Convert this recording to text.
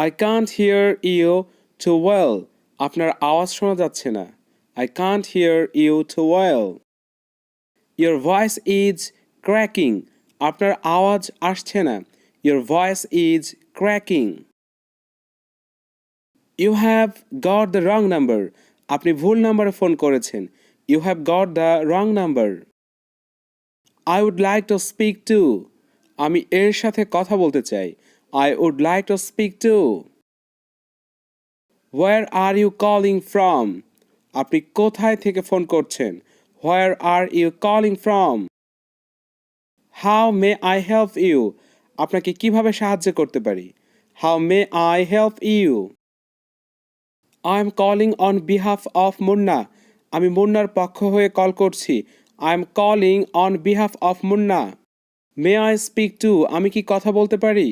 I can't hear you too well. আপনার আওয়াজ শোনা যাচ্ছে না। I can't hear you too well. Your voice is cracking. আপনার আওয়াজ আসছে না। Your voice is cracking. You have got the wrong number. আপনি ভুল নম্বরে ফোন করেছেন। You have got the wrong number. I would like to speak to. আমি এর সাথে কথা বলতে চাই। I would like to speak to. Where are you calling from? আপনি কোথায় থেকে ফোন করছেন? Where are you calling from? How may I help you? আপনাকে কিভাবে সাহায্য করতে পারি? How may I help you? I am calling on behalf of Munna. আমি মুন্নার পক্ষ হয়ে কল করছি। I am calling on behalf of Munna. May I speak to? আমি কি কথা বলতে পারি?